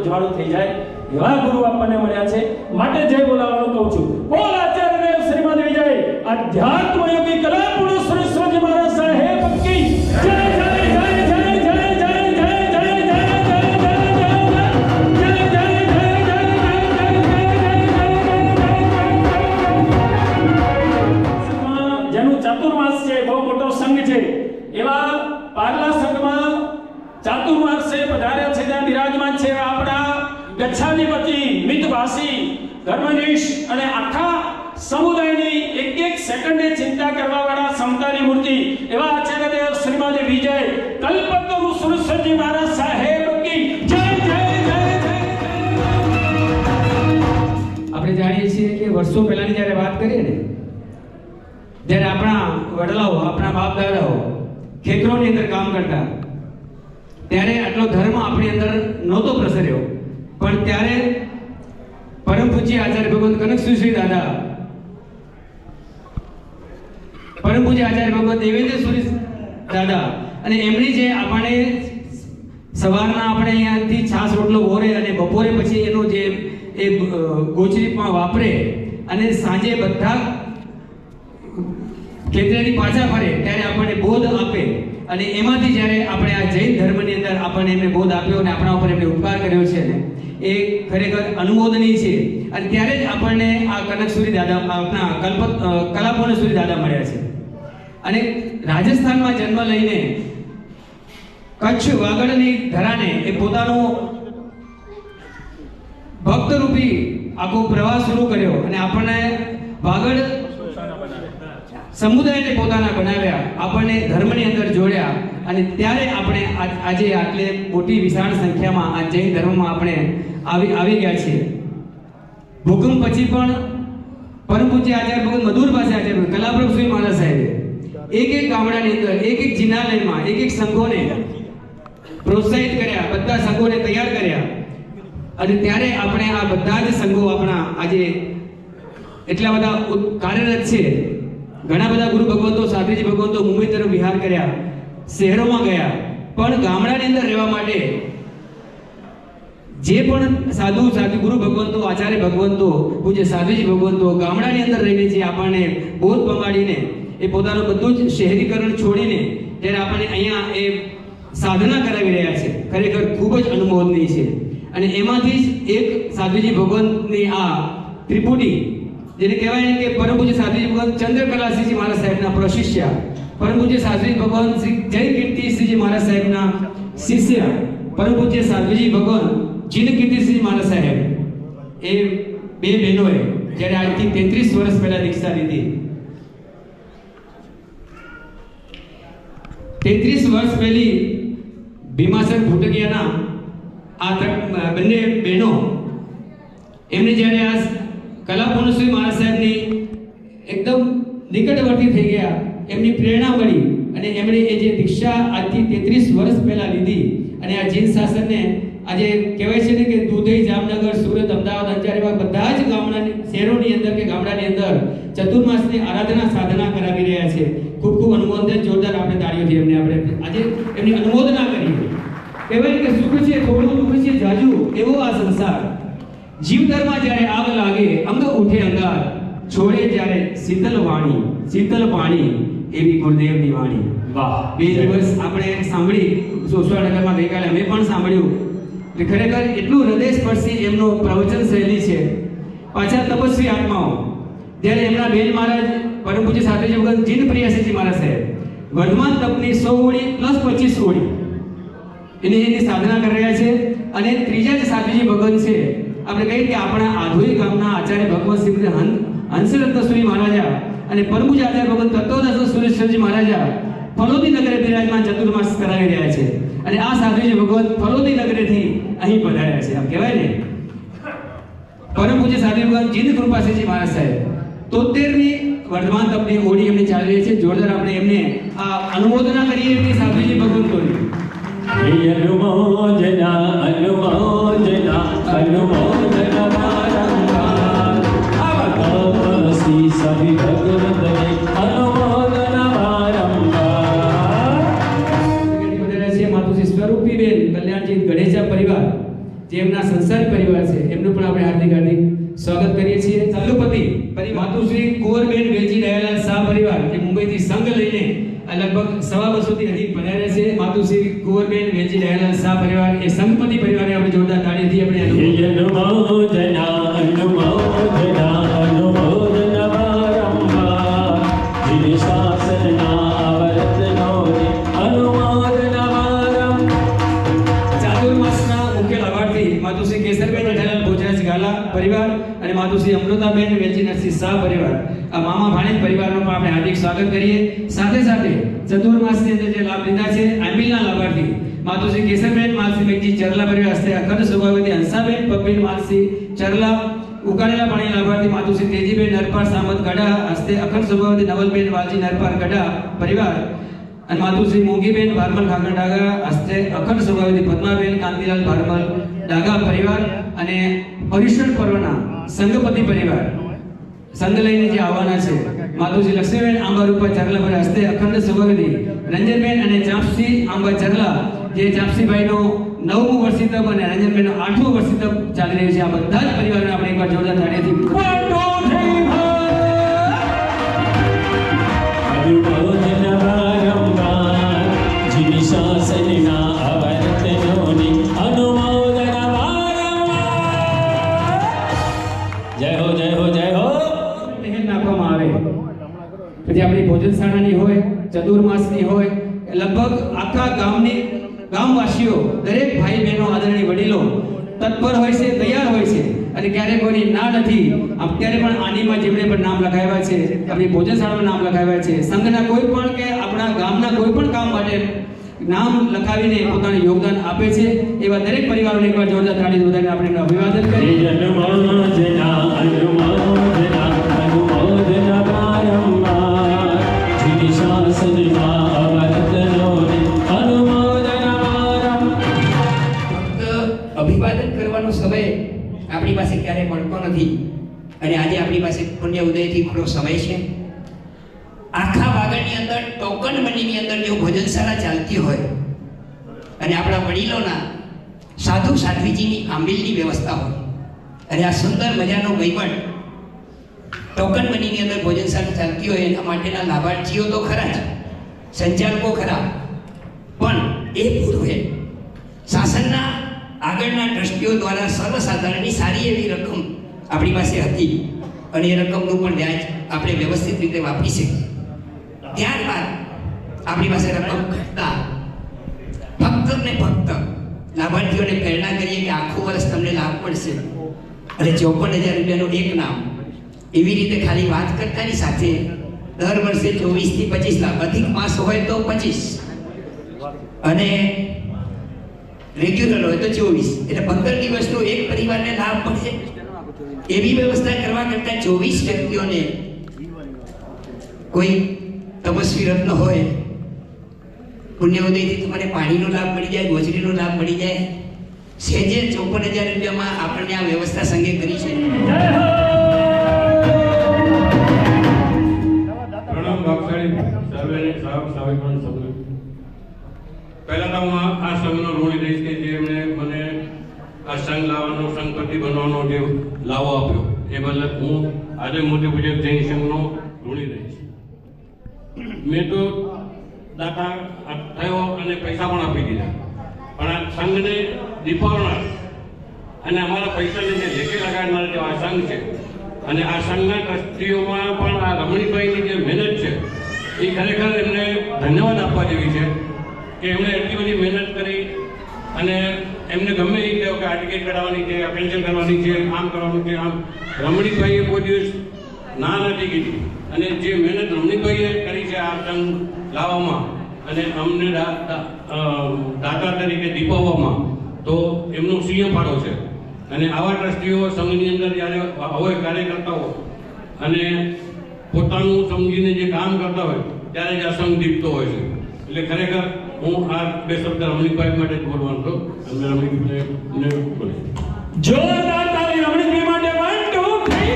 અજવાળું થઈ જાય એવા ગુરુ આપણને મળ્યા છે માટે જય બોલાવવાનું કહું છું. બોલ આચાર્ય દેવ શ્રીમદ વિજય અધ્યાત્મ યોગી કલા પુરુષ શ્રી મહારાજ સાહેબ કી જય જય જય જય જય જય જય જય જેનું ચાતુર્માસ છે, બહુ મોટો સંઘ છે, એવા પારલા સંઘમાં ચાતુર્માસે પધાર્યા છે, ત્યાં બિરાજમાન છે આપણા ગચ્છાધિપતિ મિતભાષી ધર્મનિષ્ઠ અને આખા સમુદાયની એક એક સેકન્ડે ચિંતા કરવા વાળા સમતાની મૂર્તિ એવા આચાર્ય દેવ શ્રીમદ વિજય કલ્પતરુ સુરસજી મહારાજ સાહેબ કી જય જય જય જય. આપણે જાણીએ છીએ કે વર્ષો પહેલાની જ્યારે વાત કરીએ ને, જ્યારે આપણા વડલાઓ, આપણા બાપ દાદાઓ ખેતરોની અંદર કામ કરતા, ત્યારે આટલો ધર્મ આપણી અંદર નહોતો પ્રસર્યો, પણ ત્યારે પરમ પૂજ્ય આચાર્ય ભગવંત કનકસુરી શ્રી દાદા, પરમ પૂજ્ય આચાર્ય ભગવંત દેવેન્દ્ર સુરી દાદા અને એમની જે આપણને સવારના આપણે અહીંયાથી છાસ રોટલો ઓરે અને બપોરે પછી એનું જે એ ગોચરીમાં વાપરે અને સાંજે બધા ખેતરેથી પાછા ફરે ત્યારે આપણને બોધ આપે, અને એમાંથી જ્યારે આપણે આ જૈન ધર્મની અંદર આપણને એમને બોધ આપ્યો અને આપણા ઉપર એમને ઉપકાર કર્યો છે ને, એ ખરેખર અનુમોદનીય છે. અને ત્યારે જ આપણને આ કનકસુરી દાદા, આપણા કલાપૂર્ણસુરી દાદા મળ્યા છે. અને રાજસ્થાનમાં જન્મ લઈને કચ્છ વાગડની ધરાને એ પોતાનો ભક્તરૂપી આખો પ્રવાસ શરૂ કર્યો અને આપણને વાગડ સમુદાયને પોતાના બનાવ્યા, આપણને ધર્મની અંદર જોડ્યા, અને ત્યારે આપણે આજે આટલે મોટી વિશાળ સંખ્યામાં આ જૈન ધર્મમાં આપણે આવી ગયા છીએ. ભૂકંપ પછી પણ પરમ પૂજ્ય આચાર્ય ભગવંત મધુર પાસે આચાર્ય કલાપ્રભુ શ્રી મહારાજ સાહેબે એક એક ગામડાની અંદર એક એક જિનાલયમાં એક એક સંઘોને પ્રોત્સાહિત કર્યા, બધા સંઘોને તૈયાર કર્યા, અને ત્યારે આપણે આ બધા જ સંઘો આપણા આજે એટલા બધા કાર્યરત છે. ઘણા બધા ગુરુ ભગવંતો, સાધ્વીજી ભગવંતો મુંબઈ તરફ વિહાર કર્યા, શહેરોમાં ગયા, પણ ગામડાની અંદર રહેવા માટે જે પણ સાધુ ગુરુ ભગવંતો, આચાર્ય ભગવંતો, પૂજ્ય સાધ્વીજી ભગવંતો ગામડાની અંદર રહીને જે આપણને બોધ પમાડીને એ પોતાનું બધું જ શહેરીકરણ છોડીને ત્યારે આપણને અહીંયા એ સાધના કરાવી રહ્યા છે, ખરેખર ખૂબ જ અનુમોદનીય છે. અને એમાંથી જ એક સાધ્વીજી ભગવંતની આ ત્રિપુટી, જેને કહેવાય ને કે પરમ પૂજ્ય સાધ્વીજી ભગવંત ચંદ્રકલાશ્રીજી મહારાજ સાહેબના પ્રશિષ્ય, પરમ પૂજ્ય સાધ્વીજી ભગવંત શ્રી જય કીર્તિશ્રીજી મહારાજ સાહેબના શિષ્ય, પરમ પૂજ્ય સાધ્વીજી ભગવંત જીન કીર્તિશ્રીજી મહારાજ સાહેબ, એ બે બહેનોએ જ્યારે આજથી 33 વર્ષ પહેલા દીક્ષા લીધી. 33 વર્ષ પહેલી ભીમાસર ભૂટકિયાના બંને બહેનો એમને જ્યારે આ કલાપુરુષશ્રી મહારાજ સાહેબની એકદમ નિકટવર્તી થઈ ગયા, એમની પ્રેરણા મળી અને એમણે એ જે દીક્ષા આજથી 33 વર્ષ પહેલા લીધી અને આ જીન શાસનને આજે કહેવાય છે ને કે દુધઈ, જામનગર, સુરત, અમદાવાદ, અંજાર એવા બધા જ ગામડાની શહેરોની અંદર કે ગામડાની અંદર ચતુર્માસની આરાધના સાધના કરાવી રહ્યા છે. ખૂબ ખૂબ અનુમોદન, જોરદાર આપણે તાળીઓથી એમને આપણે આજે એમની અનુમોદના કરીએ. કહેવાય કે સુખ છે થોડું, દુઃખ છે જાજુ, એવો આ સંસાર. જીવતરમાં જ્યારે આગ લાગે અંગ ઉઠે અંગાર, છોડે જ્યારે શીતલ વાણી, શીતલ પાણી, એવી ગુરુદેવની વાણી. વાહ. 2 દિવસ આપણે સાંભળી સોસવાનગરમાં ગઈકાલે અમે પણ સાંભળ્યું કે ખરેખર એટલું હૃદયસ્પર્શી એમનો પ્રવચન શૈલી છે. પાછા તપસ્વી આત્માઓ જ્યારે એમના બેન મહારાજ પરમ પૂજ્ય સાધુજી ભગત જીન પ્રિયાસીજી મહારાજ સાહેબ વર્ધમાન તપની 100 ઓળી પ્લસ 25 ઓળી એની સાધના કરી રહ્યા છે. અને ત્રીજા જે સાધુજી ભગત છે આપણે કહીએ કે આપણા આધોઈ ગામના આચાર્ય ભગવત શ્રી હંસરત્ન સુરી મહારાજા અને પરમ પૂજ્ય આચાર્ય ભગત તત્વદર્શન સુરેશ્વરજી મહારાજા ફલોદી નગરે બિરાજમાન ચતુર્માસ કરાવી રહ્યા છે. અને આ સાધુજી ભગવત ફલોદી નગરેથી અહીં પધાર્યા છે. આમ કહેવાય ને પરમ પૂજ્ય સાધુ ભગત જીન કૃપાસીજી મહારાજ સાહેબ 73ની વર્ધમાન તપની ઓળી એમની ચાલી રહી છે. જોરદાર આપણે એમને આ અનુમોદના કરીએ એમની સાધુજી ભગવંતોની. અનુમોદના અનુમોદના અનુમોદના વારંવાર તપસ્વી સભી ભગવંતને અનુમોદના વારંવાર. માતુશ્રી સ્વરૂપીબેન કલ્યાણજી ગણેશા પરિવાર જે એમના સંસારી પરિવાર છે એમનું પણ આપણે હાર્દિક હાર્દિક સ્વાગત કરીએ છીએ. ચાલુપતિ પરિવાર માતુશ્રી કુંવરબેન વેલજી દયાલાલ શાહ પરિવાર જે મુંબઈથી સંઘ લઈને લગભગ 250 થી અધિક પધાર્યા છે. માતુશ્રી કુંવરબેન વેલજી દયાલાલ શાહ પરિવાર એ સંઘપતિ પરિવારને આપણે જોરદાર તાળીથી આપણે અનુમોદના અનુમોદના અનુમોદના વારંવાર જીન શાસનના આવરતનોને અનુમોદના વારંવાર. ચાતુર્માસના મુખ્ય લાભાર્થી માતુશ્રી કેસરબેન જેઠાલાલ ભોજરાજ ગાલા પરિવાર અને માતુશ્રી અમૃતાબેન વેલજી નરસિંહ શાહ પરિવાર આ મામા ભાણેજ પરિવારનો પણ આપણે હાર્દિક સ્વાગત કરીએ. સાથે સાથે ચતુર્માસની અંદર જે લાભ લીધા છે આંબિલના લાભાર્થી માતુશ્રી કેસરબેન માલસી મેઘજી ચરલા પરિવાર હસ્તે અખંડ સૌભાગ્યવતી હંસાબેન પબ્બીન માલસી ચરલા ઉકાળેલા પાણી લાભાર્થી માતુશ્રી તેજીબેન નરપાર સામત ગઢા હસ્તે અખંડ સૌભાગ્યવતી નવલબેન વાલજી નરપાર ગઢા પરિવાર અને માતુશ્રી મોગીબેન ભારમલ ખાગર ડાગા હસ્તે અખંડ સૌભાગ્યવતી પદ્માબેન કાંતિલાલ ભારમલ ડાગા પરિવાર અને પર્યુષણ પર્વના સંઘપતિ પરિવાર સંઘ લઈને જે આવવાના છે માતુશ્રી લક્ષ્મીબેન આંબા રૂપા ચરલા પર હસ્તે અખંડ સૌભાગ્યવતી રંજનબેન અને ચાંપસી આંબા ચરલા જે ચાંપસીભાઈનો 9મું વર્ષિતપ અને રંજનબેનનો 8મું વર્ષિતપ ચાલી રહ્યું છે. આ બધા જ પરિવારોને આપણે એકવાર જોરદાર તાળીઓથી અનુમોદના વારંવાર જીન શાસનના આવરતનોને અનુમોદના વારંવાર. જય હો જય હો જય હો. નાખવામાં આવે પછી આપણી ભોજનશાળાની હોય, ચતુર્માસની હોય, લગભગ આખા ગામવાસીઓ દરેક ભાઈ બહેનો આદરણીય વડીલો તત્પર હોય છે, તૈયાર હોય છે અને ક્યારેય કોઈની ના નથી. અત્યારે પણ આનીમાં જેમણે પણ નામ લખાવ્યા છે, આપણી ભોજનશાળામાં નામ લખાવ્યા છે, સંઘના કોઈ પણ કે આપણા ગામના કોઈ પણ કામ માટે નામ લખાવીને પોતાનું યોગદાન આપે છે. એવા દરેક પરિવારોને એકવાર જોરદાર તાળી વધારીને આપણે એમનું અભિવાદન કરીએ. અનુમોદના અનુમોદના અનુમોદના વારંવાર જીન શાસનના આવરતનોને અનુમોદના વારંવાર. અભિવાદન કરવાનો સમય આપણી પાસે ક્યારેય મળતો નથી અને આજે આપણી પાસે પુણ્ય ઉદયથી થોડો સમય છે. આખા વાગડની અંદર ટોકન મંડીની અંદર જો ભોજનશાળા ચાલતી હોય અને આપણા વડીલોના સાધુ સાધ્વીજીની આંબિલની વ્યવસ્થા હોય અને આ સુંદર મજાનો વહીવટ ટોકન મંડીની અંદર ભોજનશાળા ચાલતી હોય એના માટેના લાભાર્થીઓ તો ખરા જ, સંચાલકો ખરા, પણ એ પૂર્વે શાસનના આગળના ટ્રસ્ટીઓ દ્વારા સર્વસાધારણની સારી એવી રકમ આપણી પાસે હતી અને એ રકમનું પણ વ્યાજ આપણે વ્યવસ્થિત રીતે વાપરી શકીએ. ત્યારબાદ આપણી પાસે રકમ ઘટતા ફક્ત ને ફક્ત લાભાર્થીઓને પ્રેરણા કરીએ કે આખું વર્ષ તમને લાભ મળશે અને 54,000 રૂપિયાનું એક નામ એવી રીતે ખાલી વાત કરતાની સાથે દર વર્ષે 24 થી 25 લાખ, અધિક માસ હોય તો 25 અને રેગ્યુલર હોય તો 24, એટલે 15 દિવસનો એક પરિવારને લાભ મળે એવી વ્યવસ્થા કરવા કરતાં 24 વ્યક્તિઓને કોઈ તપસ્વી રત્ન હોય, પુણ્યોદયથી તમને પાણીનો લાભ મળી જાય, ગોચરીનો લાભ મળી જાય. સેજે 54,000 રૂપિયામાં આપણને આ વ્યવસ્થા સંઘે કરી છે. પ્રણામ ભાગશાળી સર્વેને સાવિકણ સભ્યો. પહેલા તો હું આ સંઘનો ઋણી રહીશ કે જેમણે મને આ સંઘ લાવવાનો, સંઘપતિ બનવાનો જે લાવો આપ્યો એ બદલ હું આજે મોટી પૂજક જૈન સંઘનો ઋણી રહીશ. મેં તો દાતા થયો અને પૈસા પણ આપી દીધા, પણ આ સંઘને દીપાવનાર અને અમારા પૈસાને જે લેખે લગાડનાર જે આ સંઘ છે અને આ સંઘના ટ્રસ્ટીઓમાં પણ આ રમણીભાઈની જે મહેનત છે એ ખરેખર એમને ધન્યવાદ આપવા જેવી છે કે એમણે એટલી બધી મહેનત કરી અને એમને ગમે એ કહ્યું કે આ ટિકિટ કઢાવવાની છે, આ પેન્શન કરવાની છે, આમ કરવાનું છે, આમ રમણીભાઈએ કોઈ દિવસ ના નથી કીધી. અને જે મહેનત રમણીભાઈએ કરી છે આ સંઘ લાવવામાં અને અમને દાતા તરીકે દીપાવવામાં, તો એમનો સિંહ ફાળો છે. અને આવા ટ્રસ્ટીઓ સંઘની અંદર જ્યારે હોય કાર્યકર્તાઓ અને પોતાનું સમજીને જે કામ કરતા હોય ત્યારે જ આ સંઘ દીપતો હોય છે. એટલે ખરેખર હું આ બે શબ્દ રમણીભાઈ માટે જ બોલવાનો હતો અને રમણીભાઈને બોલે. જોરદાર તાળી રમણીભાઈ માટે 1 2 3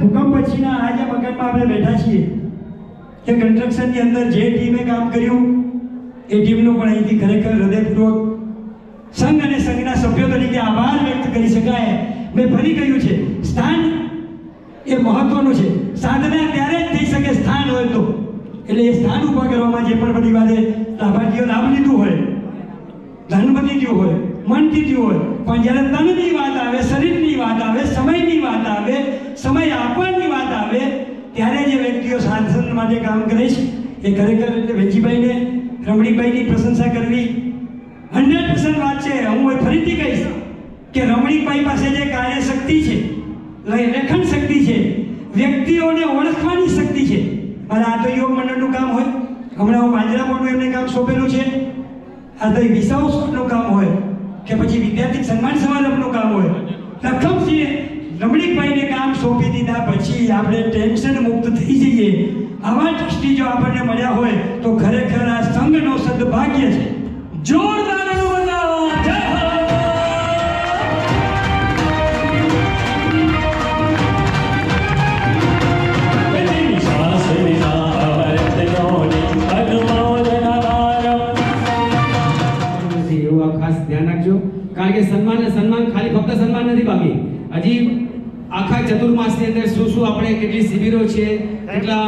ભૂકંપ પછીના આજે મકાનમાં આપણે બેઠા છીએ કે કન્સ્ટ્રક્શનની અંદર જે ટીમે કામ કર્યું એ ટીમનો પણ અહીંથી ખરેખર હૃદયપૂર્વક સંઘ અને સંઘના સભ્યો તરીકે આભાર વ્યક્ત કરી શકાય. મેં ફરી કહ્યું છે, સ્થાન એ મહત્વનું છે. સાધના ત્યારે જ થઈ શકે સ્થાન હોય તો. એટલે એ સ્થાન ઊભા કરવામાં જે પણ પરિવારે લાભાર્થીઓ લાભ લીધું હોય, ધનપતિ થયું હોય, મનથી થયું હોય, પણ જ્યારે તનની વાત આવે, શરીરની વાત આવે, સમયની વાત આવે, સમય આપવાની વાત આવે, ત્યારે જે વ્યક્તિઓ શાસન માટે કામ કરે છે એ ખરેખર એટલે વેજીભાઈને, રમણીભાઈની પ્રશંસા કરવી 100% વાત છે. હું ફરીથી કહીશ કે રમણીભાઈ પાસે જે કાર્યશક્તિ છે, લેખન શક્તિ છે, વ્યક્તિઓને ઓળખવાની શક્તિ છે. અને આ તો યોગ મંડળનું કામ હોય, હમણાં હું પાંજરાપોળનું એમને કામ સોંપેલું છે, આ તો વિસાઉસનું કામ હોય કે પછી વિદ્યાર્થી સન્માન સમારંભનું કામ હોય. લખમસિંહે રમણીકભાઈને કામ સોંપી દીધા પછી આપણે ટેન્શન મુક્ત થઈ જઈએ. આવા ટ્રસ્ટી જો આપણને મળ્યા હોય તો ખરેખર આ સંઘનો સદભાગ્ય છે. જોરદાર અનુમોદન. જય હો. એવું ખાસ ધ્યાન રાખજો, કારણ કે સન્માન ખાલી ફક્ત સન્માન નથી, બાકી હજી આખા ચતુર્માસની અંદર શું શું આપણે કેટલી શિબિરો છે, કેટલા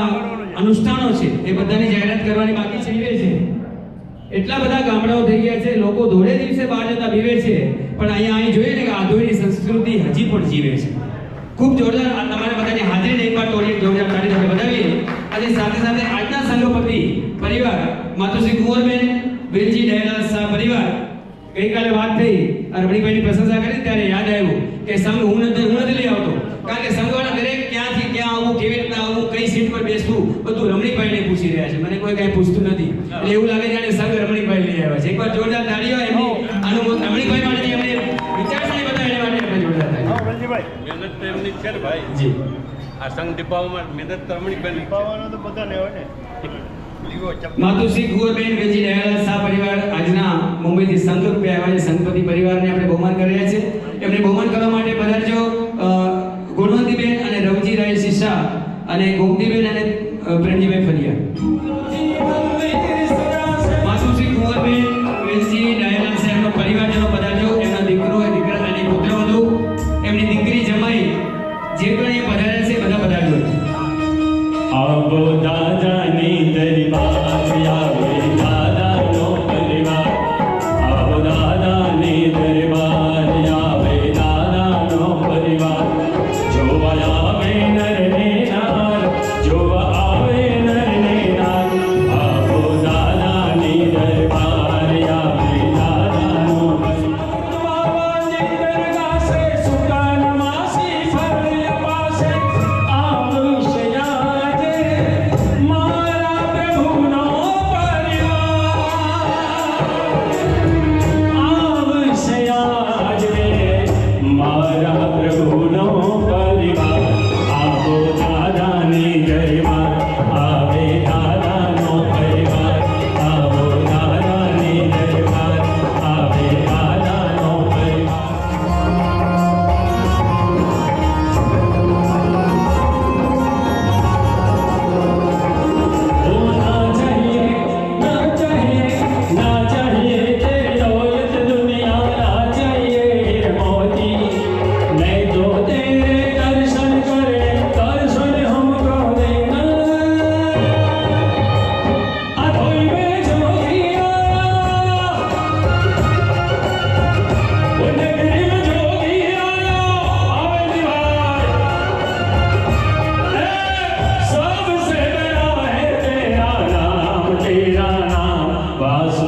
અનુષ્ઠાનો છે એ બધાની જાહેરાત કરવાની બાકી છે. એટલા બધા ગામડાઓ થઈ ગયા છે, લોકો ધોળે દિવસે બહાર જતા બીવે છે, પણ અહીં જોઈએ ને કે આધુનિક સંસ્કૃતિ હજી પણ જીવે છે. ખૂબ જોરદાર તમારા બધાની હાજરીને એકવાર તોડીએ જોરદાર તાળી સાથે વધાવીએ. અને સાથે સાથે આજના સંઘપતિ પરિવાર માતુશ્રી કુંવરબેન વેલજી દયાલાલ શાહ પરિવાર, ગઈકાલે વાત થઈ રમણીભાઈની પ્રશંસા કરી ત્યારે યાદ આવ્યું કે સંઘ હું નથી લઈ આવતો, કારણ કે સંઘવાળા દરેક ક્યાંથી ક્યાં આવવું, કેવી રીતના આવવું, કઈ સીટ પર બેસવું બધું રમણીભાઈને પૂછી રહ્યા છે. મને કોઈ કાંઈ પૂછતું નથી, એટલે એવું લાગે જાણે સંઘ રમણીભાઈ લઈ આવ્યા છે. એકવાર જોરદાર તાળીઓ એમની રમણીભાઈ માટે એમને વિચારસરણી બતાવી એના માટે આપણે જોરદાર તાળીઓ. મહેનત તો એમની છે ને ભાઈ. જી, આ સંઘ દીપાવવામાં મહેનત તો રમણીભાઈ દીપાવવાનો તો બધાને હોય ને. માતુશ્રી કુંવરબેન વેલજી દયાલાલ શાહ પરિવાર આજના મુંબઈથી સંઘ રૂપે આવ્યા છે. સંઘપતિ પરિવારને આપણે બહુમાન કરી રહ્યા છે. એમને બહુમાન કરવા માટે પધારજો ગુણવંતીબેન અને રવજી રાય શિશા અને ગોમતીબેન અને પ્રેમજીભાઈ ફરિયા. માતુશ્રી કુંવરબેન વેલજી દયાલાલ શાહનો પરિવારજનો પધારજો. એમના દીકરો દીકરા અને પુત્રવધુ, એમની દીકરી જમાઈ જે પણ એ પધાર્યા છે બધા પધારજો. આવો દાદાની દરબાર, આવો દાદાનો પરિવાર, આવો દાદાની દરબાર.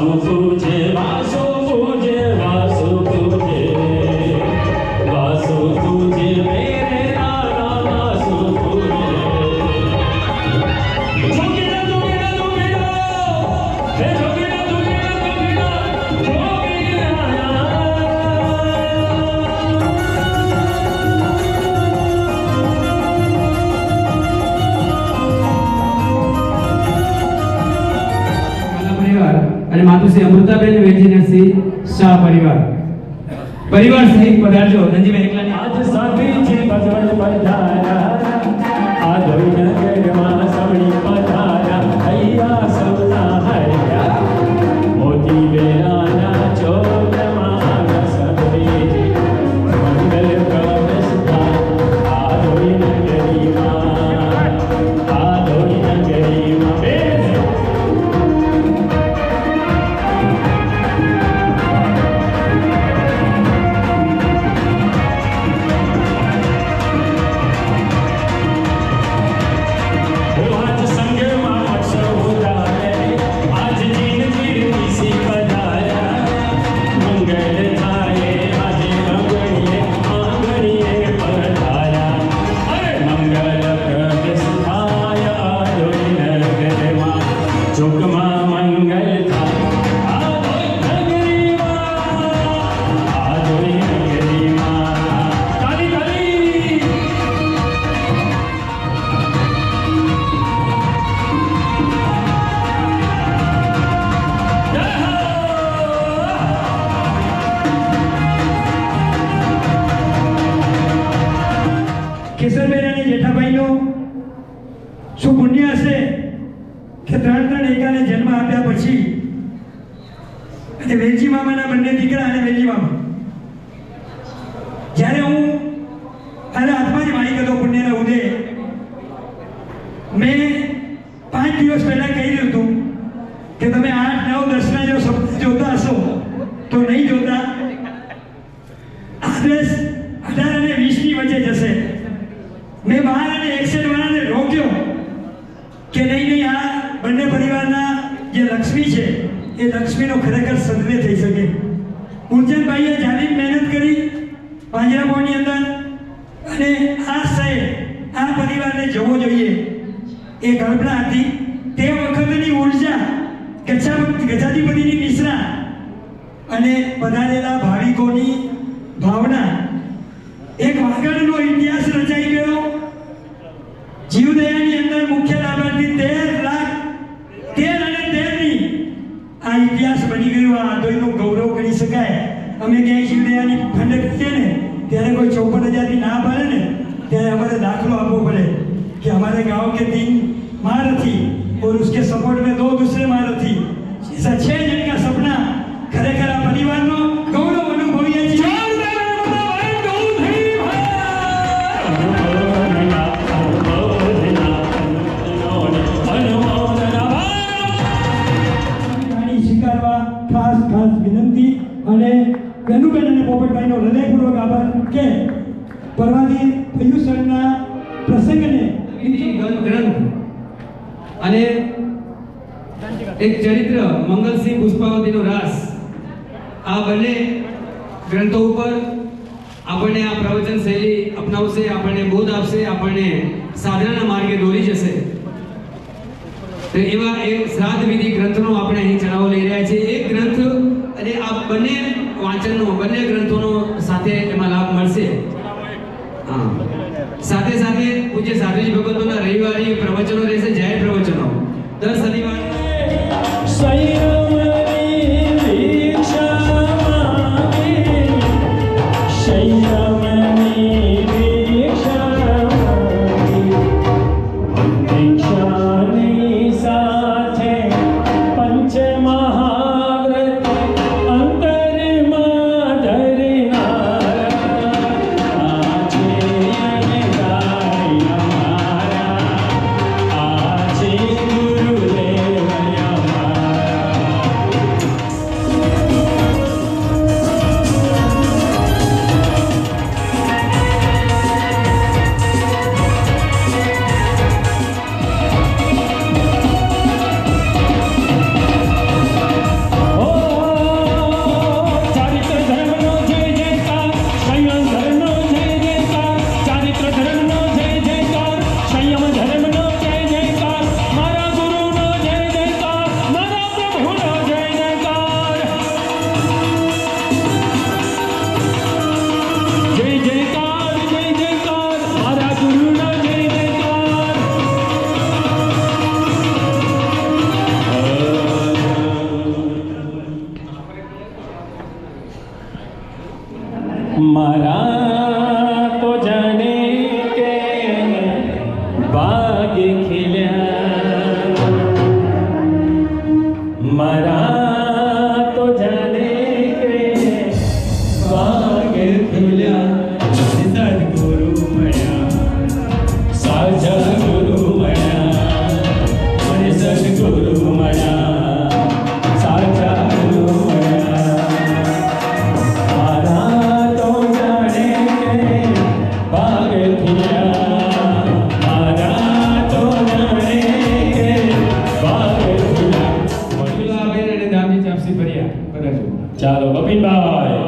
વાસુ તુજે વાસુ તુજે વાસુ તુજે વાસુ તુજે મેરે નાના વાસુ તુજે જોગીના જોગીના જોગીના હે જોગીના જોગીના જોગીના પરિવાર અને માતુશ્રી અમૃતાબેન વેજીનરસિંહ શાહ પરિવાર સહિત પધારજો. ધનજીભાઈ એકલાની આજ સાથી છે ભજવણ પધારા આ ધોઈનગરમાં સવણી પધારા હૈયા સૌના હૈયા મોતી બેરાના ચોરમાં સદરી મંગલ પ્રવેશતા આ ધોઈનગરીમાં બેસ આજ સંગમાં અક્ષર ઉતારે આજ જિંદગી સીપ પધાર્યા મંગળ થાય આજે મંગળીએ આંગણીએ પધાર્યા અરે મંગળ પ્રવેશ થાય આધોઈનગરમાં જોગમાં મંગળ થાય આધોઈનગરીમાં તાલી તાલી કેશરબેન અને જેઠાભાઈનું શું પુણ્ય હશે કે ત્રણ એકાને જન્મ આપ્યા પછી અને વેલજી મામાના બંને દીકરા અને વેલજી મામા જ્યારે હું આના હાથમાં જ મારી ગયો પુણ્યના ઉદય મેં 5 દિવસ પહેલા કહી દીધું હતું કે તમે 8, 9, 10ના જો સપના જોતા હશો તો નહીં જોતા. આદેશ 18 અને 20ની વચ્ચે જશે. મેં બહાર અને એક્શન વાળાને રોક્યો કે નહીં આ બંને પરિવારના જે લક્ષ્મી છે એ લક્ષ્મીનો ખરેખર સદવે થઈ શકે. મૂળચંદભાઈએ જાની મહેનત કરી પાંજરાપોળની અંદર અને આ શહેર આ પરિવારને જવો જોઈએ એ કલ્પના હતી. તે વખતની ઉર્જા ગજાધિપતિની નિશ્રા અને પધારેલા ભાવિકોની ભાવના એક વાગડનો ઇતિહાસ રચાઈ ગયો. જીવદયાની અંદર મુખ્ય લાભાર્થી 13 લાખ 13 અને 13ની આ ઇતિહાસ બની ગયો. આ આધોઈનું ગૌરવ કરી શકાય. અમે ક્યાંય જીવદયાની ફંડ કરીએ ને ત્યારે કોઈ 54,000ની ના પાડે ને ત્યારે અમારે દાખલો આપવો પડે कि हमारे गांव के 3 महारथी और उसके सपोर्ट में 2 दूसरे महारथी ऐसा 6 जन का सपना खरेखर आ परिवार नो गौरव अनुभवीए छे. સ્વીકારવા ખાસ વિનંતી અને ગનુબેન અને પોપટભાઈનો હૃદયપૂર્વક આભાર કે પરવાદી પયુષણના પ્રસંગને ગ્રંથ અને એક ચરિત્ર મંગલસિંહ પુષ્પાવતીનો રાસ આ બંને ગ્રંથો ઉપર આપણને આ પ્રવચન શૈલી અપનાવશે, આપણને બોધ આપશે, આપણને સાધનાના માર્ગે દોરી જશે. તો એવા એક શ્રાદ્ધ વિધિ ગ્રંથનો આપણે અહીં ચડાવો લઈ રહ્યા છીએ. એક ગ્રંથ અને આ બંને વાંચનનો બંને ગ્રંથોનો સાથે એમાં લાભ મળશે. હા, સાથે સાથે પૂજ્ય સાધુજી ભગવંતોના રવિવારી પ્રવચનો રહેશે, જાહેર પ્રવચનો દર શનિવારે. પંચમહાવ્રત અંતરમાં ધરનારા મારા તો જાણે કે બાગ ખીલ્યા, મારા તો જાણે કે બાગ ખીલ્યા, સદગુરુ મળ્યા, સાચા ગુરુ મળ્યા, મને સદગુરુ મળ્યા, સાચા ગુરુ ચાલો બપિનભાઈ,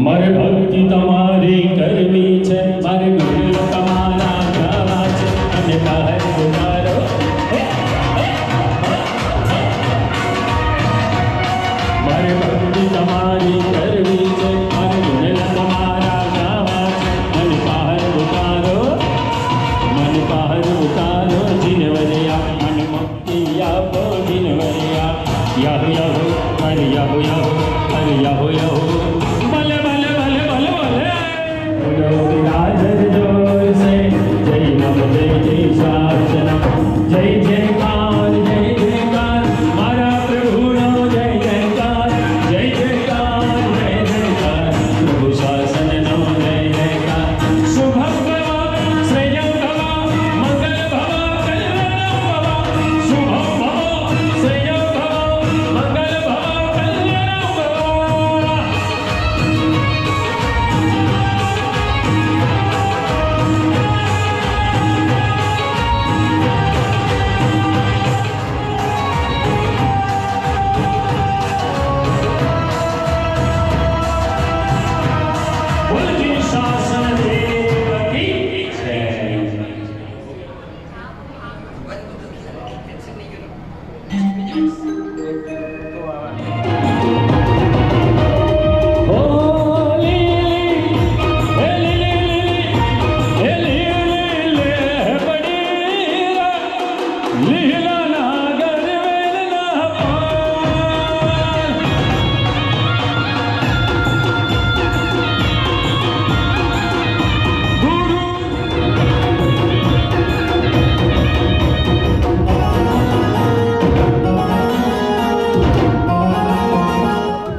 મારે ભક્તિ તમારી કરવી છે, મારે ગુરુ તમારા ગાવા છે, અને બહાર ઉતારો મારે ભક્તિ તમારી કરવી છે, મારે ગુરુ તમારા ગાવા છે, અને બહાર ઉતારો, મને બહાર ઉતારો જીનવરિયા, મને મુક્તિ આપો જીનવરિયા, યાહુ યાહુ હરે યાહુ યાહુ હરે યાહુ યાહુ, ભલે ભલે ભલે ભલે ભલે બોલો બિરાજર જોર સે, જય નમ જય જય શાસનમ, જય જયકાર જય જયકાર, મારા પ્રભુનો જય જયકાર, જય જયકાર જય જયકાર, પ્રભુ શાસનનો જય જયકાર, શુભમ ભવ શ્રેયમ ભવ મંગલ ભવ કલ્યાણમ ભવ, શુભમ ભવ શ્રેયમ ભવ મંગલ ભવ કલ્યાણમ ભવ. બોલજી શાસન દેવ કી જય.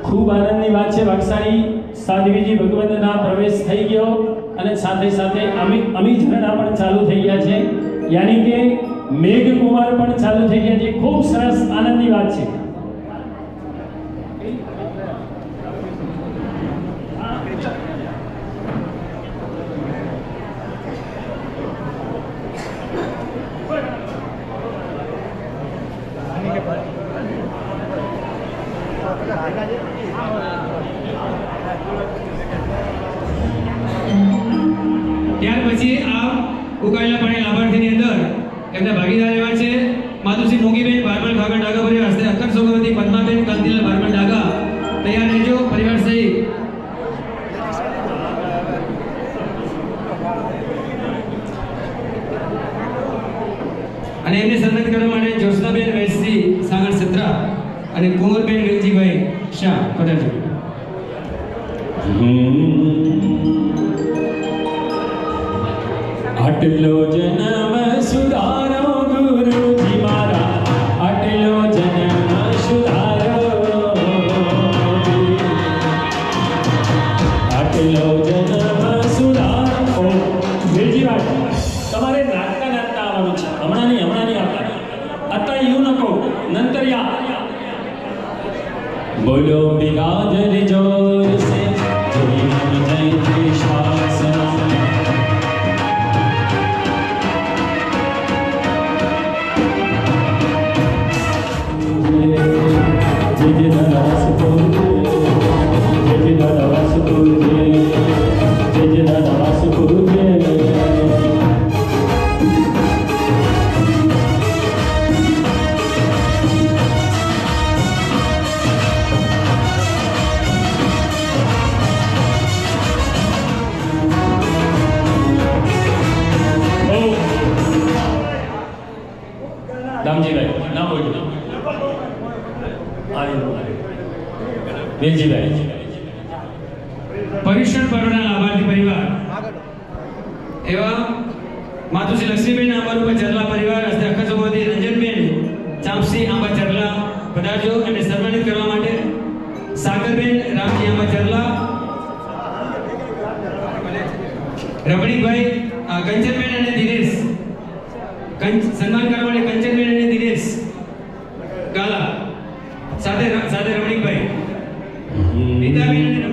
ખૂબ આનંદની વાત છે, વાઘસારી સાધ્વીજી ભગવંતના પ્રવેશ થઈ ગયો અને સાથે સાથે અમી ઝરણા પણ ચાલુ થઈ ગયા છે, યાની કે મેઘકુમાર પણ ચાલુ થઈ ગયા છે. ખૂબ સરસ આનંદની વાત છે. ત્યાર પછી આ ઉકાળેલા પાણી લાભાર્થીની અંદર એમના ભાગીદાર એવા છે માતુશ્રી મોગીબેન ભારમલ ખાગર ડાગા પરિવાર હસ્તે અખર સોગવતી પદ્માબેન કાંતિલાલ ભારમલ ડાગા તૈયાર રહેજો પરિવાર સહિત. અને એમને સન્માનિત કરવા માટે જ્યોત્સનાબેન વૈશ્રી સાગર સત્રા અને કુંવરબેન વેલજીભાઈ શાહ પધારજો. આટલો જન્મ સુધારો ગુરુજી મારા, આટલો જન્મ સુધારો, આટલો જન્મ સુધારો. બીજી વાત, તમારે નાચતા નાચતા આવવાનું છે, હમણાં નહીં આવતા, અત્યારે એવું ન કહો, નંતર યા બોલો બિરાજર જોર સે, જય નમ જય જય શાસનમ. દામજીભાઈ ના બોલજો, વેલજીભાઈ પર્યુષણ પર્વના લાભાર્થી પરિવાર એવા માતુશ્રી લક્ષ્મીબેન આંબારૂપા ચરલા પરિવાર હસ્તે અખત સભાપતિ રંજનબેન ચાંપસી આંબા ચરલા પધારજો અને સન્માનિત કરવા માટે સાગરબેન રામજી આંબા ચરલા, રમણીકભાઈ કંચનબેન અને દિનેશ સન્માન કરવા માટે કંચનબેન અને દિનેશ ગાલા સાથે રમણીકભાઈ નીતાબેન અને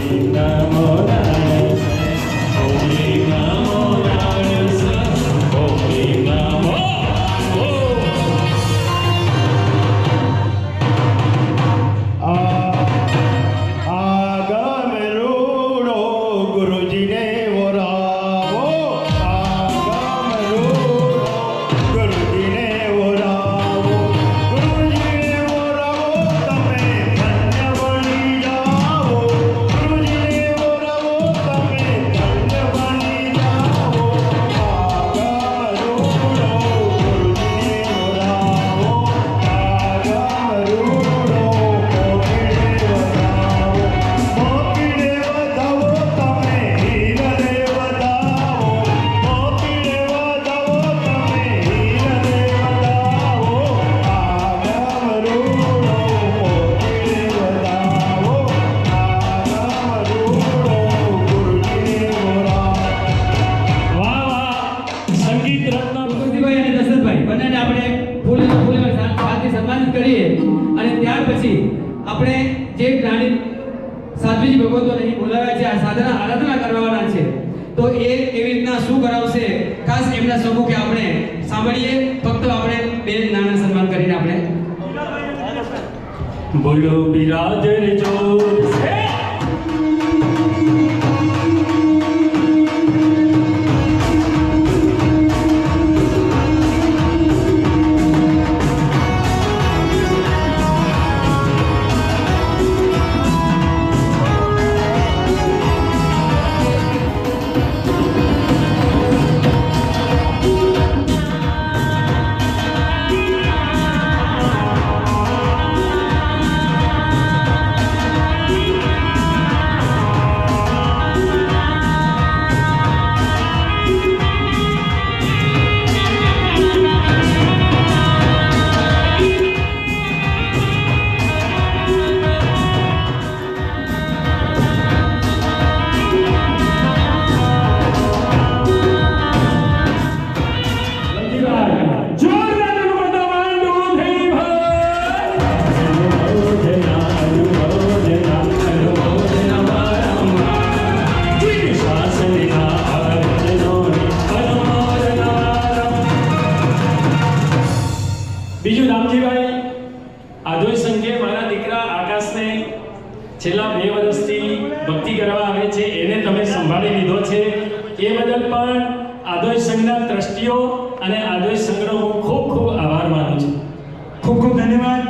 Namo ફૂલે સાથે સન્માનિત કરીએ અને ત્યાર પછી આપણે જે જ્ઞાની સાધ્વીજી ભગવંતો અહીં બોલાવ્યા છે આ સાધના આરાધના કરવાના છે તો એ એવી રીતના શું કરાવશે ખાસ એમના સમ્મુખે આપણે સાંભળીએ ફક્ત આપણે બે નાના સન્માન કરીને આપણે બોલો બિરાજ રે જોર સે બીજું રામજીભાઈ આધોઈ સંઘે મારા દીકરા આકાશને છેલ્લા 2 વર્ષથી ભક્તિ કરવા આવે છે એને તમે સંભાળી લીધો છે એ બદલ પણ આધોઈ સંઘના ટ્રસ્ટીઓ અને આધોઈ સંઘનો હું ખૂબ ખૂબ આભાર માનું છું. ખૂબ ખૂબ ધન્યવાદ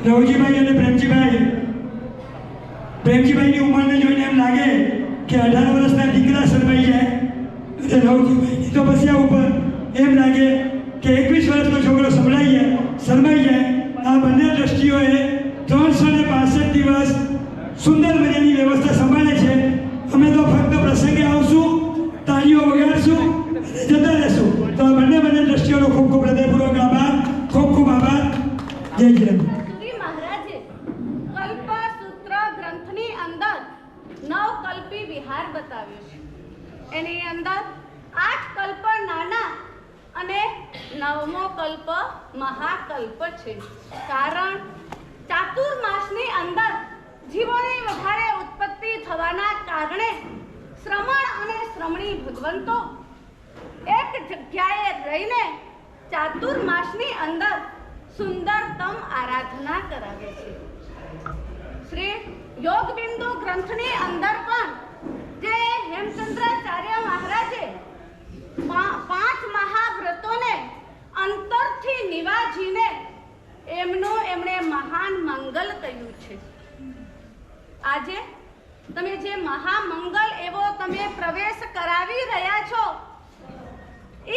રવજીભાઈ અને પ્રેમજીભાઈની ઉંમરને જોઈને એમ લાગે કે 18 વર્ષના દીકરા શરમાઈ જાય અને રવજીભાઈની તો બસ્યા ઉપર એમ લાગે કે 21 વર્ષનો છોકરો શરમાઈ જાય. આ બંને ટ્રસ્ટીઓએ 365 દિવસ સુંદર મજાની વ્યવસ્થા સંભાળે છે. અમે તો ફક્ત પ્રસંગે આવશું, તાળીઓ વગાડશું, જતા રહેશું. તો આ બંને ટ્રસ્ટીઓનો ખૂબ ખૂબ હૃદયપૂર્વક આભાર, ખૂબ ખૂબ આભાર. જય જીવન. શ્રી મહારાજે કલ્પસૂત્ર ગ્રંથની અંદર નવકલ્પી વિહાર બતાવ્યો છે. એની અંદર 8 કલ્પ નાના અને 9મો કલ્પ મહાકલ્પ છે. કારણ ચાતુર્માસની અંદર જીવોની વધારે ઉત્પત્તિ થવાના કારણે શ્રમણ અને શ્રમણી ભગવંતો એક જગ્યાએ રહીને ચાતુર્માસની અંદર સુંદરતમ આરાધના કરાવે છે. શ્રી યોગબિંદુ ગ્રંથની અંદર પણ જે હેમચંદ્રાચાર્ય મહારાજે 5 મહાવ્રતોને અંતરથી નિવાજીને એમણે મહાન મંગલ કહ્યું છે. આજે તમે જે મહામંગલ એવો તમે પ્રવેશ કરાવી રહ્યા છો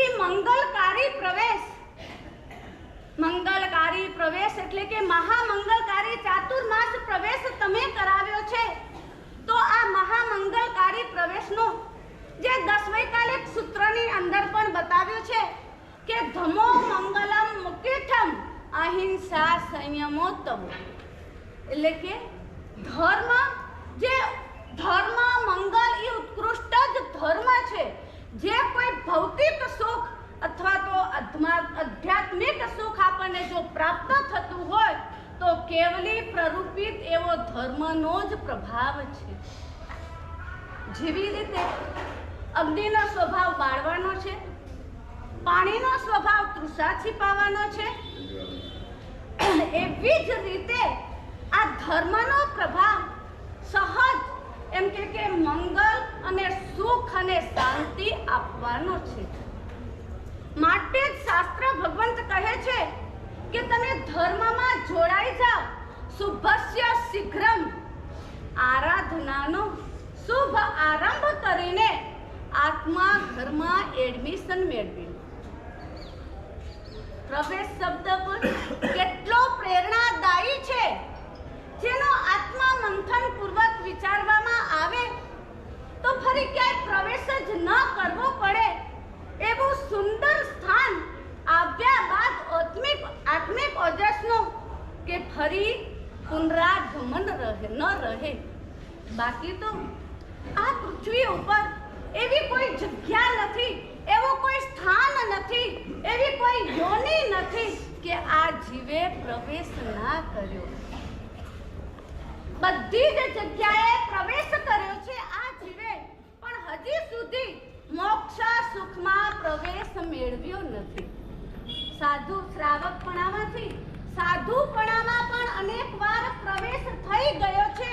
એ મંગલકારી પ્રવેશ એટલે કે મહામંગલકારી ચાતુર્માસ પ્રવેશ તમે કરાવ્યો છે. તો આ મહામંગલકારી પ્રવેશનો જે 10 વૈકાલિક સૂત્રની અંદર પણ બતાવ્યું છે કે ધમો મંગલમ મુક્તિઠમ અહિંસા સંયમોત્તમ એટલે કે ધર્મ મંગલ એ ઉત્કૃષ્ટ જ ધર્મ છે. જે કોઈ ભૌતિક સુખ અથવા તો આધ્યાત્મિક સુખ આપણને જો પ્રાપ્ત થતું હોય તો કેવલી પ્રરૂપિત એવો ધર્મનો જ પ્રભાવ છે. જેવી રીતે અગ્નિનો સ્વભાવ બાળવાનો છે, પાણીનો સ્વભાવ તૃષા छिपावવાનો છે, એવી જ રીતે આ ધર્મનો પ્રભાવ સહજ એમ કે મંગલ અને સુખ અને શાંતિ આપવાનો છે. માટે જ શાસ્ત્ર ભગવંત કહે છે કે તમે ધર્મમાં જોડાઈ જાઓ. શુભસ્ય શીઘ્રમ આરાધનાનો શુભ આરંભ કરીને આત્મા ઘરમાં એડમિશન મેળવી. પ્રવેશ શબ્દ પણ કેટલો પ્રેરણાદાયી છે, જેનો આત્મા મંથન પૂર્વક વિચારવામાં આવે તો ફરી ક્યાંય પ્રવેશ જ ન કરવો પડે એવું સુંદર સ્થાન આવ્યા બાદ આત્મિક ઓજસનો કે ફરી પુનરાગમન ન રહે. બાકી તો આ પૃથ્વી ઉપર એવી કોઈ જગ્યા નથી, એવું કોઈ સ્થાન નથી, એવી કોઈ યોની નથી કે આ જીવે પ્રવેશ ના કર્યો. બધી જ જગ્યાએ પ્રવેશ કર્યો છે આ જીવે, પણ હજી સુધી મોક્ષ સુખમાં પ્રવેશ મેળવ્યો નથી. સાધુ શ્રાવકપણામાંથી સાધુપણામાં પણ અનેક વાર પ્રવેશ થઈ ગયો છે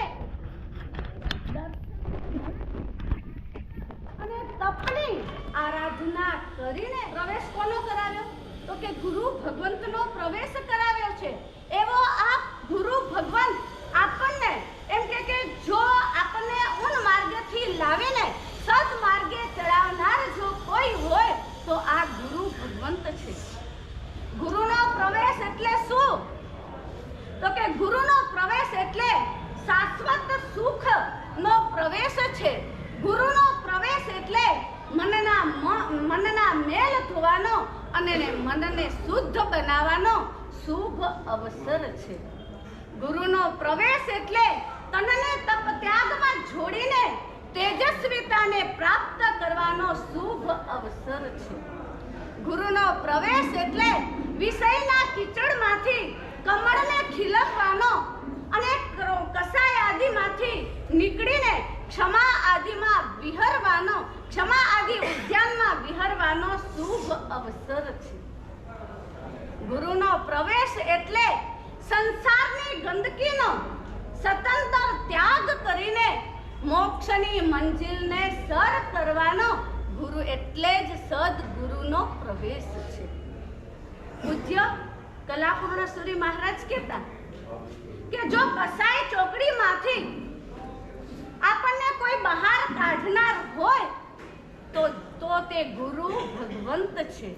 અને તપની આરાધના કરીને પ્રવેશ કોનો કરાવ્યો? તો કે ગુરુ ભગવંતનો પ્રવેશ કરાવ્યો છે. એવો આ ગુરુ ભગવંત આપણને એમ કે જો આપણને ઉન માર્ગથી લાવીને સદ માર્ગે ચડાવનાર જો કોઈ હોય તો આ ગુરુ ભગવંત છે. ગુરુનો પ્રવેશ એટલે શું? તો કે ગુરુનો પ્રવેશ એટલે શાશ્વત સુખનો પ્રવેશ છે. ગુરુનો પ્રવેશ એટલે મનના મેલ ધોવાનો અને મનને શુદ્ધ બનાવવાનો શુભ અવસર છે. ગુરુનો પ્રવેશ એટલે તનને તપ ત્યાગમાં જોડીને તેજસ્વીતાને પ્રાપ્ત કરવાનો શુભ અવસર છે. ગુરુનો પ્રવેશ એટલે વિષયના કીચડમાંથી કમળને ખીલવવાનો અને કસાય આદિમાંથી નીકળીને ક્ષમા આદિમાં વિહરવાનો, ક્ષમા આદિ ઉદ્યાનમાં વિહરવાનો શુભ અવસર છે. ગુરુનો પ્રવેશ એટલે સંસારની ગંદકીનો સતંતર ત્યાગ કરીને મોક્ષની મંજિલને સર કરવાનો ગુરુ એટલે જ સદગુરુનો પ્રવેશ છે. પૂજ્ય કલાપૂર્ણ સુરી મહારાજ કહેતા કે જો કસાય ચોકડીમાંથી આપણને કોઈ બહાર કાઢનાર હોય તો તે ગુરુ ભગવંત છે.